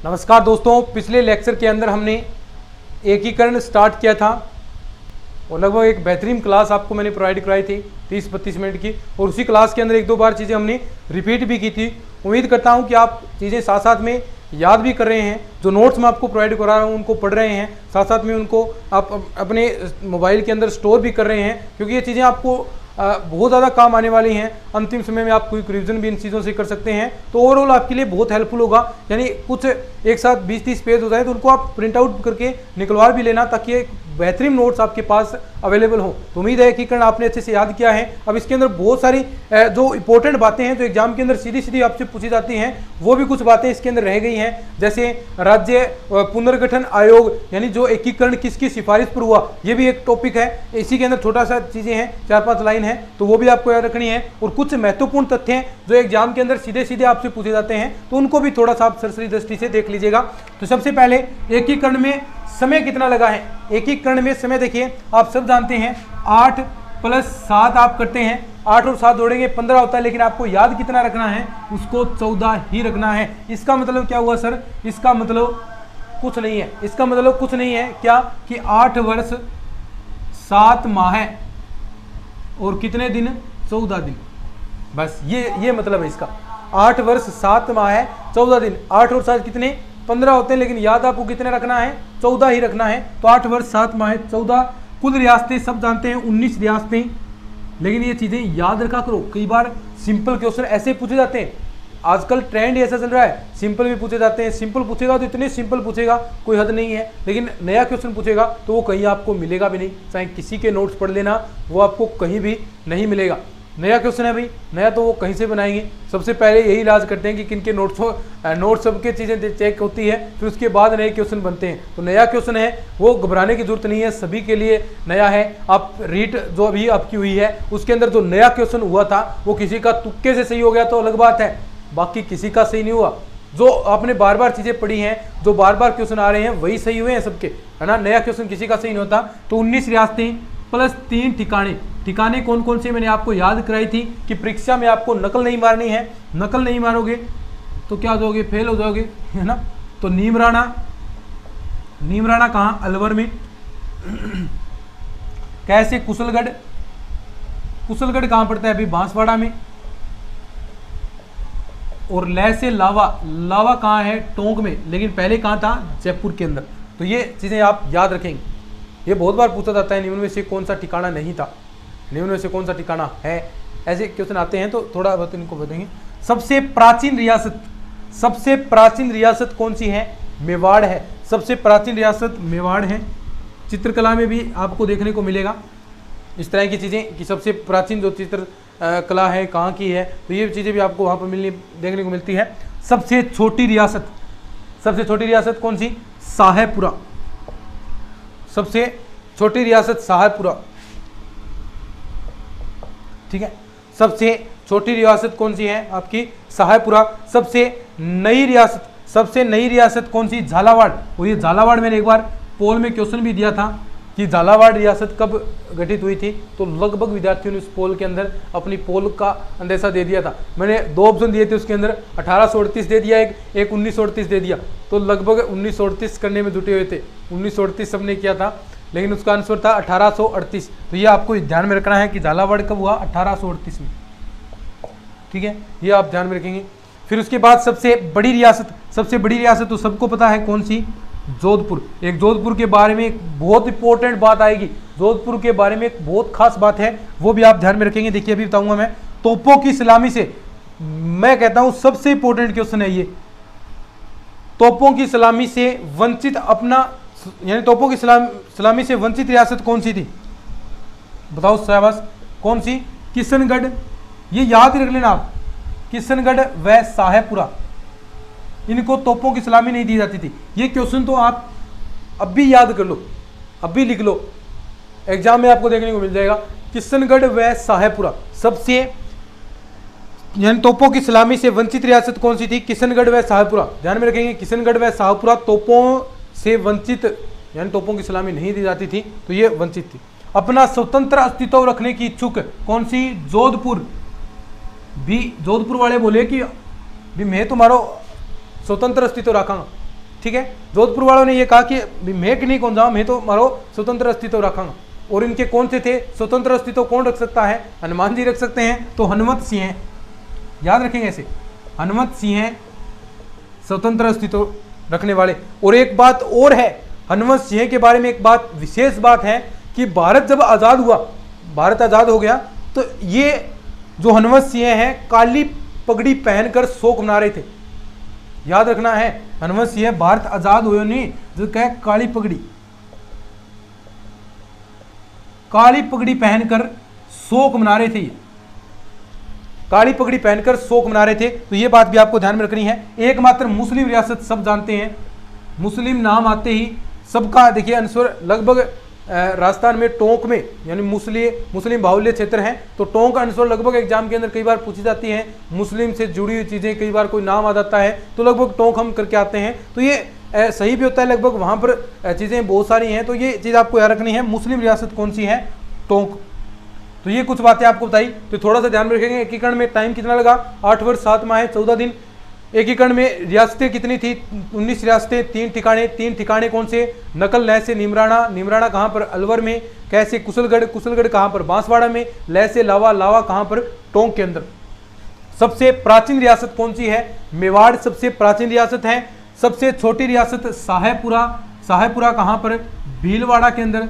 नमस्कार दोस्तों, पिछले लेक्चर के अंदर हमने एकीकरण स्टार्ट किया था और लगभग एक बेहतरीन क्लास आपको मैंने प्रोवाइड कराई थी 30-32 मिनट की, और उसी क्लास के अंदर एक दो बार चीज़ें हमने रिपीट भी की थी। उम्मीद करता हूं कि आप चीज़ें साथ साथ में याद भी कर रहे हैं। जो नोट्स मैं आपको प्रोवाइड करा रहा हूँ उनको पढ़ रहे हैं, साथ साथ में उनको आप अपने मोबाइल के अंदर स्टोर भी कर रहे हैं, क्योंकि ये चीज़ें आपको बहुत ज़्यादा काम आने वाली हैं। अंतिम समय में आप कोई रिविजन भी इन चीज़ों से कर सकते हैं, तो ओवरऑल आपके लिए बहुत हेल्पफुल होगा। यानी कुछ एक साथ 20-30 पेज हो जाए तो उनको आप प्रिंट आउट करके निकलवा भी लेना, ताकि एक बेहतरीन नोट्स आपके पास अवेलेबल हो। तो उम्मीद है कि एकीकरण आपने अच्छे से याद किया है। अब इसके अंदर बहुत सारी जो इंपॉर्टेंट बातें हैं जो एग्जाम के अंदर सीधी सीधी आपसे पूछी जाती हैं, वो भी कुछ बातें इसके अंदर रह गई हैं। जैसे राज्य पुनर्गठन आयोग, यानी जो एकीकरण किसकी सिफारिश पर हुआ, ये भी एक टॉपिक है। इसी के अंदर छोटा सा चीज़ें हैं, 4-5 लाइन है, तो वो भी आपको याद रखनी है। और कुछ महत्वपूर्ण तथ्य हैं जो एग्जाम के अंदर सीधे सीधे आपसे पूछे जाते हैं, तो उनको भी थोड़ा सा आप सरसरी दृष्टि से देख लीजिएगा। तो सबसे पहले एकीकरण में समय कितना लगा है। एकीकरण में समय देखिए, आप सब जानते हैं 8 + 7 आप करते हैं, 8 और 7 जोड़ेंगे 15 होता है, लेकिन आपको याद कितना रखना है, उसको 14 ही रखना है। इसका मतलब क्या हुआ सर? इसका मतलब कुछ नहीं है। इसका मतलब कुछ नहीं है क्या कि 8 वर्ष 7 माह है और कितने दिन? 14 दिन। बस ये मतलब है इसका। 8 वर्ष 7 माह है, 14 दिन। 8 और 7 कितने? 15 होते हैं, लेकिन याद आपको कितने रखना है? 14 ही रखना है। तो 8 वर्ष 7 माह 14। कुल रियासतें सब जानते हैं 19 रियासतें, लेकिन ये चीज़ें याद रखा करो। कई बार सिंपल क्वेश्चन ऐसे पूछे जाते हैं, आजकल ट्रेंड ऐसा चल रहा है, सिंपल भी पूछे जाते हैं। सिंपल पूछेगा तो इतने सिंपल पूछेगा कोई हद नहीं है, लेकिन नया क्वेश्चन पूछेगा तो वो कहीं आपको मिलेगा भी नहीं। चाहे किसी के नोट्स पढ़ लेना, वो आपको कहीं भी नहीं मिलेगा। नया क्वेश्चन है भाई, नया तो वो कहीं से बनाएंगे। सबसे पहले यही इलाज करते हैं कि किन के नोट्स सबके चीज़ें चेक होती है, फिर उसके बाद नए क्वेश्चन बनते हैं। तो नया क्वेश्चन है, वो घबराने की जरूरत नहीं है, सभी के लिए नया है। आप रीट जो अभी आपकी हुई है उसके अंदर जो नया क्वेश्चन हुआ था वो किसी का तुक्के से सही हो गया तो अलग बात है, बाकी किसी का सही नहीं हुआ। जो आपने बार बार चीज़ें पढ़ी हैं, जो बार बार क्वेश्चन आ रहे हैं, वही सही हुए हैं सबके, है ना। नया क्वेश्चन किसी का सही नहीं होता। तो 19 रियासतें + 3 ठिकाने। ठिकाने कौन कौन से मैंने आपको याद कराई थी कि परीक्षा में आपको नकल नहीं मारनी है। नकल नहीं मारोगे तो क्या हो जाओगे? फेल हो जाओगे, है ना। तो नीमराणा कहाँ? अलवर में। कैसे? कुशलगढ़ कहाँ पड़ता है? अभी बांसवाड़ा में। और लह से लावा कहाँ है? टोंक में, लेकिन पहले कहाँ था? जयपुर के अंदर। तो ये चीज़ें आप याद रखेंगे। ये बहुत बार पूछा जाता है, निम्न में से कौन सा ठिकाना नहीं था, निम्न में से कौन सा ठिकाना है, ऐसे क्वेश्चन आते हैं, तो थोड़ा बहुत इनको बताएंगे। सबसे प्राचीन रियासत कौन सी है? मेवाड़ है। सबसे प्राचीन रियासत मेवाड़ है। चित्रकला में भी आपको देखने को मिलेगा इस तरह की चीज़ें कि सबसे प्राचीन जो चित्र कला है कहाँ की है, तो ये चीज़ें भी आपको वहाँ पर देखने को मिलती है। सबसे छोटी रियासत कौन सी? शाहपुरा। सबसे छोटी रियासत शाहपुरा, ठीक है। सबसे छोटी रियासत कौन सी है? आपकी शाहपुरा। सबसे नई रियासत कौन सी? झालावाड़। और ये झालावाड़ मैंने एक बार पोल में क्वेश्चन भी दिया था कि झालावाड़ रियासत कब गठित हुई थी, तो लगभग विद्यार्थियों ने उस पोल के अंदर अपनी पोल का अंदेशा दे दिया था। मैंने 2 ऑप्शन दिए थे, उसके अंदर 1838 दे दिया, एक 1938 दे दिया, तो लगभग 1938 करने में जुटे हुए थे। 1938 सबने किया था, लेकिन उसका आंसर था 1838। तो ये आपको ध्यान में रखना है कि झालावाड़ कब हुआ? 1838 में, ठीक है। ये आप ध्यान में रखेंगे। फिर उसके बाद सबसे बड़ी रियासत तो सबको पता है कौन सी? जोधपुर। एक जोधपुर के बारे में एक बहुत इंपॉर्टेंट बात आएगी, जोधपुर के बारे में एक बहुत खास बात है, वो भी आप ध्यान में रखेंगे। देखिए अभी बताऊंगा मैं। तोपों की सलामी से, मैं कहता हूं सबसे इंपॉर्टेंट क्वेश्चन है ये। तोपों की सलामी से वंचित यानी तोपों की सलामी से वंचित रियासत कौन सी थी? बताओ शाबाश, कौन सी? किशनगढ़। ये याद रख लेना आप, किशनगढ़ व शाहपुरा, इनको तोपों की सलामी नहीं दी जाती थी। ये क्वेश्चन तो आप अभी याद कर लो, अभी लिख लो, एग्जाम में आपको देखने को मिल जाएगा। किशनगढ़ व शाहपुरा, सबसे यानी तोपों की सलामी से वंचित रियासत कौन सी थी? किशनगढ़ व शाहपुरा। ध्यान में रखेंगे, किशनगढ़ व शाहपुरा तोपों से वंचित, यानी तोपों की सलामी नहीं दी जाती थी, तो ये वंचित थी। अपना स्वतंत्र अस्तित्व रखने की इच्छुक कौन सी? जोधपुर। भी जोधपुर वाले बोले कि भी मैं तुम्हारो स्वतंत्र अस्तित्व रखांगा, ठीक है। जोधपुर वालों ने ये कहा कि मैं नहीं कौन जाऊँ, मैं तो मारो स्वतंत्र अस्तित्व रखांगा। और इनके कौन से थे स्वतंत्र अस्तित्व, कौन रख सकता है, हनुमान जी रख सकते हैं, तो हनुमत सिंह हैं, याद रखेंगे ऐसे, हनुमत सिंह हैं स्वतंत्र अस्तित्व रखने वाले। और एक बात और है हनुमत सिंह के बारे में, एक बात विशेष बात है कि भारत जब आज़ाद हुआ, भारत आज़ाद हो गया, तो ये जो हनुमत सिंह हैं काली पगड़ी पहनकर शोक मना रहे थे, याद रखना है। हनुमत सिंह भारत आज़ाद हुए नहीं, जो कहे काली पगड़ी पहनकर शोक मना रहे थे, काली पगड़ी पहनकर शोक मना रहे थे। तो ये बात भी आपको ध्यान में रखनी है। एकमात्र मुस्लिम रियासत सब जानते हैं, मुस्लिम नाम आते ही सबका देखिए अनुस्वर, लगभग राजस्थान में टोंक में यानी मुस्लिम बाहुल्य क्षेत्र है, तो टोंक अनुस्वर लगभग एग्जाम के अंदर कई बार पूछी जाती है। मुस्लिम से जुड़ी हुई चीज़ें, कई बार कोई नाम आ जाता है तो लगभग टोंक हम करके आते हैं, तो ये सही भी होता है, लगभग वहाँ पर चीज़ें बहुत सारी हैं। तो ये चीज़ आपको याद रखनी है, मुस्लिम रियासत कौन सी है, टोंक। तो ये कुछ बातें आपको बताई, तो थोड़ा सा ध्यान में रखेंगे। एकीकरण में टाइम कितना लगा, 8 वर्ष 7 माह 14 दिन। एकीकरण में रियासतें कितनी थी, 19 रियासतें, 3 ठिकाने कौन से, नकल लय से निमराना कहाँ पर, अलवर में, कैसे कुशलगढ़ कहाँ पर, बांसवाड़ा में, लय से लावा कहाँ पर, टोंक के अंदर। सबसे प्राचीन रियासत कौन सी है, मेवाड़ सबसे प्राचीन रियासत है। सबसे छोटी रियासत शाहपुरा कहाँ पर, भीलवाड़ा के अंदर,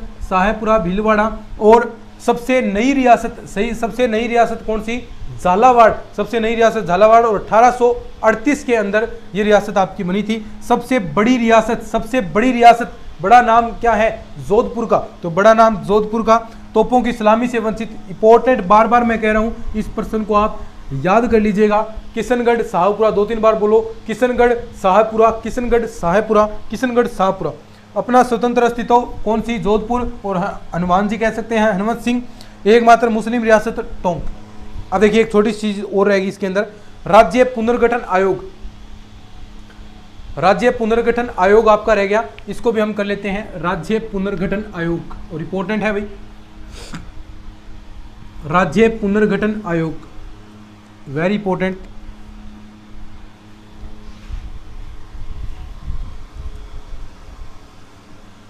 भीलवाड़ा। और सबसे नई रियासत कौन सी, झालावाड़, सबसे नई रियासत झालावाड़। और 1838 के अंदर ये रियासत आपकी बनी थी। सबसे बड़ी रियासत, बड़ा नाम क्या है, जोधपुर का, तो बड़ा नाम जोधपुर का। तोपों की सलामी से वंचित, इंपॉर्टेंट, बार बार मैं कह रहा हूँ, इस प्रश्न को आप याद कर लीजिएगा। किशनगढ़ शाहपुरा, 2-3 बार बोलो, किशनगढ़ शाहपुरा। अपना स्वतंत्र अस्तित्व कौन सी, जोधपुर। और हनुमान जी कह सकते हैं, हनुमत सिंह। एकमात्र मुस्लिम रियासत टोंक। अब देखिए एक छोटी चीज और रहेगी इसके अंदर, राज्य पुनर्गठन आयोग आपका रह गया, इसको भी हम कर लेते हैं, राज्य पुनर्गठन आयोग। और इंपॉर्टेंट है भाई, राज्य पुनर्गठन आयोग, वेरी इंपॉर्टेंट।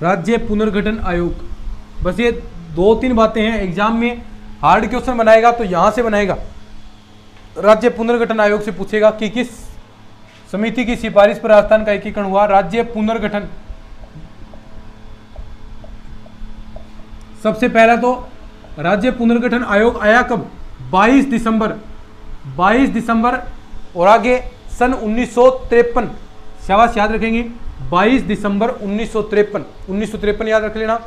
राज्य पुनर्गठन आयोग, बस ये 2-3 बातें हैं, एग्जाम में हार्ड क्वेश्चन बनाएगा तो यहां से बनाएगा। राज्य पुनर्गठन आयोग से पूछेगा कि किस समिति की सिफारिश पर राजस्थान का एकीकरण हुआ। राज्य पुनर्गठन, सबसे पहला तो राज्य पुनर्गठन आयोग आया कब, 22 दिसंबर और आगे सन 1953, शाबाश याद रखेंगे, 22 दिसंबर 1953 याद रख लेना,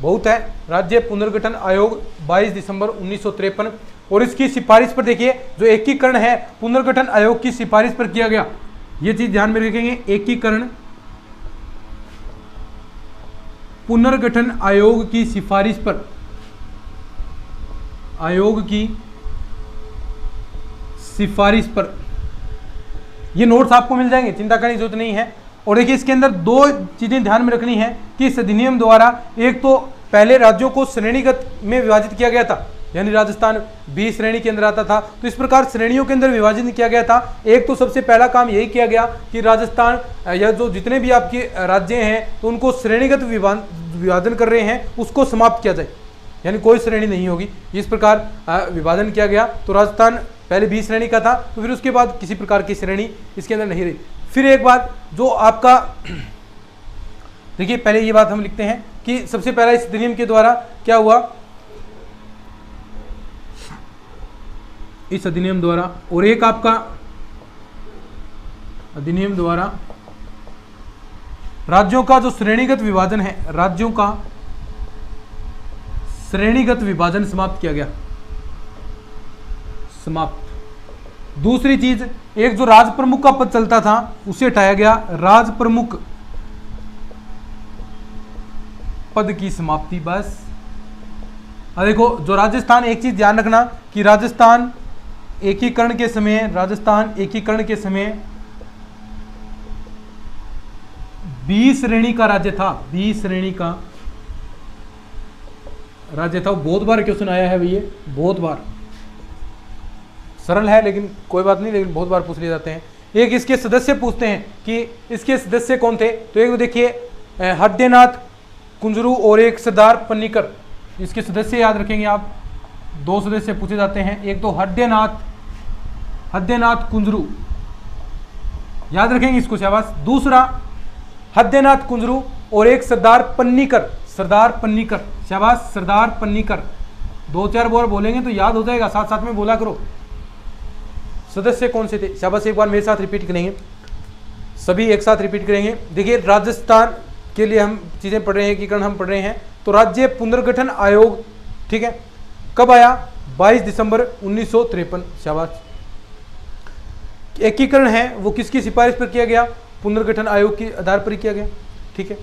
बहुत है। राज्य पुनर्गठन आयोग 22 दिसंबर 1953। और इसकी सिफारिश पर देखिए, जो एकीकरण है पुनर्गठन आयोग की सिफारिश पर किया गया, ये चीज ध्यान में रखेंगे। एकीकरण पुनर्गठन आयोग की सिफारिश पर, ये नोट्स आपको मिल जाएंगे, चिंता करने की जरूरत नहीं है। और देखिए इसके अंदर 2 चीजें ध्यान में रखनी है कि इस अधिनियम द्वारा, एक तो पहले राज्यों को श्रेणीगत में विभाजित किया गया था, यानी राजस्थान 20 श्रेणी के अंदर आता था, तो इस प्रकार श्रेणियों के अंदर विभाजन किया गया था। एक तो सबसे पहला काम यही किया गया कि राजस्थान या जो जितने भी आपके राज्य हैं, तो उनको श्रेणीगत विभाजन कर रहे हैं उसको समाप्त किया जाए, यानी कोई श्रेणी नहीं होगी, इस प्रकार विभाजन किया गया। तो राजस्थान पहले 20 श्रेणी का था, तो फिर उसके बाद किसी प्रकार की श्रेणी इसके अंदर नहीं रही। फिर एक बात जो आपका देखिए, पहले ये बात हम लिखते हैं कि सबसे पहला इस अधिनियम के द्वारा क्या हुआ, इस अधिनियम द्वारा, और एक आपका अधिनियम द्वारा राज्यों का जो श्रेणीगत विभाजन है, राज्यों का श्रेणीगत विभाजन समाप्त किया गया, समाप्त। दूसरी चीज, एक जो राज प्रमुख का पद चलता था उसे हटाया गया, राज प्रमुख पद की समाप्ति, बस। अब देखो, जो राजस्थान, एक चीज ध्यान रखना कि राजस्थान एकीकरण के समय 20 श्रेणी का राज्य था, 20 श्रेणी का राज्य था। बहुत बार क्वेश्चन आया है भैया, बहुत बार, सरल है लेकिन कोई बात नहीं, लेकिन बहुत बार पूछ लिए जाते हैं। एक इसके सदस्य पूछते हैं कि इसके सदस्य कौन थे, तो एक तो देखिए हृदयनाथ कुंजरू और एक सरदार पन्नीकर। इसके सदस्य याद रखेंगे आप, दो सदस्य पूछे जाते हैं, एक तो हृदयनाथ कुंजरू, याद रखेंगे इसको, शाबाश। दूसरा हृदयनाथ कुंजरू और एक सरदार पन्नीकर, शाबाश, सरदार पन्नीकर। 2-4 बार बोलेंगे तो याद हो जाएगा, साथ साथ में बोला करो। सदस्य कौन से थे, शाबाश, एक बार मेरे साथ रिपीट करेंगे, सभी एक साथ रिपीट करेंगे। देखिए राजस्थान के लिए हम चीजें पढ़ रहे हैं, एकीकरण हम पढ़ रहे हैं। तो राज्य पुनर्गठन आयोग, ठीक है, कब आया, 22 दिसंबर 1953, शाबाश। एकीकरण है वो किसकी सिफारिश पर किया गया, पुनर्गठन आयोग के आधार पर किया गया, ठीक है।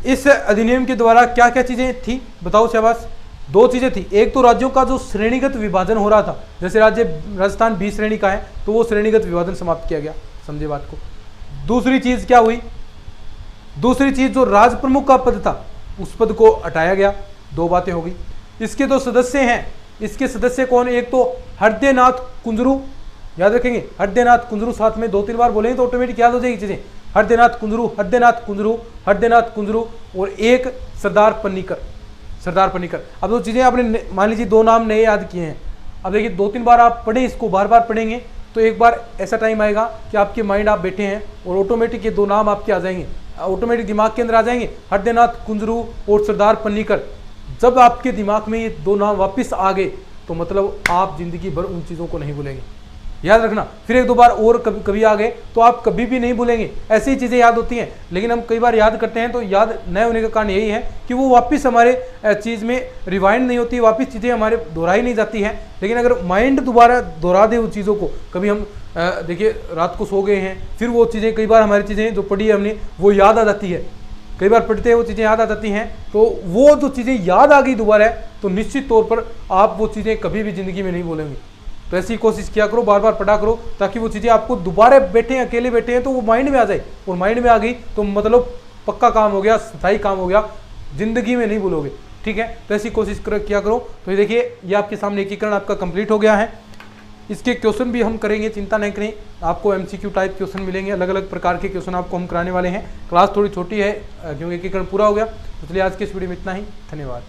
इस अधिनियम के द्वारा क्या क्या चीजें थी बताओ, शाबाश। 2 चीजें थी, एक तो राज्यों का जो श्रेणीगत विभाजन हो रहा था, जैसे राजस्थान 20 श्रेणी का है तो वो श्रेणीगत विभाजन समाप्त किया गया, समझे बात को। दूसरी चीज क्या हुई, दूसरी चीज जो राज प्रमुख का पद था उस पद को हटाया गया। 2 बातें हो गई। इसके 2 सदस्य हैं, इसके सदस्य कौन, एक तो हृदयनाथ कुंजरू, याद रखेंगे, हृदयनाथ कुंजरू, साथ में 2-3 बार बोलेंगे तो ऑटोमेटिक याद हो जाएगी चीजें। हृदयनाथ कुंजरू और एक सरदार पन्नीकर। अब वो चीजें आपने मान लीजिए 2 नाम नए याद किए हैं, अब देखिए 2-3 बार आप पढ़े, इसको बार बार पढ़ेंगे तो एक बार ऐसा टाइम आएगा कि आपके माइंड, आप बैठे हैं और ऑटोमेटिक ये 2 नाम आपके आ जाएंगे, ऑटोमेटिक दिमाग के अंदर आ जाएंगे, हृदयनाथ कुंजरू और सरदार पन्नीकर। जब आपके दिमाग में ये 2 नाम वापस आ गए तो मतलब आप जिंदगी भर उन चीज़ों को नहीं भूलेंगे, याद रखना। फिर 1-2 बार और कभी आ गए तो आप कभी भी नहीं भूलेंगे। ऐसी ही चीज़ें याद होती हैं, लेकिन हम कई बार याद करते हैं तो याद न होने का कारण यही है कि वो वापस हमारे चीज़ में रिवाइंड नहीं होती, वापस चीज़ें हमारे दोहराई नहीं जाती हैं। लेकिन अगर माइंड दोबारा दोहरा दे उन चीज़ों को, कभी हम देखिए रात को सो गए हैं, फिर वो चीज़ें, कई बार हमारी चीज़ें जो पढ़ी है हमने वो याद आ जाती है, कई बार पढ़ते हैं वो चीज़ें याद आ जाती हैं, तो वो जो चीज़ें याद आ गई दोबारा तो निश्चित तौर पर आप वो चीज़ें कभी भी ज़िंदगी में नहीं भूलेंगे। तो ऐसी कोशिश किया करो, बार बार पढ़ा करो, ताकि वो चीज़ें आपको दोबारा बैठे हैं, अकेले बैठे हैं तो वो माइंड में आ जाए, और माइंड में आ गई तो मतलब पक्का काम हो गया, स्थायी काम हो गया, जिंदगी में नहीं भूलोगे, ठीक है। तो ऐसी कोशिश किया करो। तो ये देखिए, ये आपके सामने एकीकरण आपका कंप्लीट हो गया है। इसके क्वेश्चन भी हम करेंगे, चिंता नहीं करें, आपको MCQ टाइप क्वेश्चन मिलेंगे, अलग अलग प्रकार के क्वेश्चन आपको हम कराने वाले हैं। क्लास थोड़ी छोटी है क्योंकि एकीकरण पूरा हो गया। तो चलिए आज के इस वीडियो में इतना ही, धन्यवाद।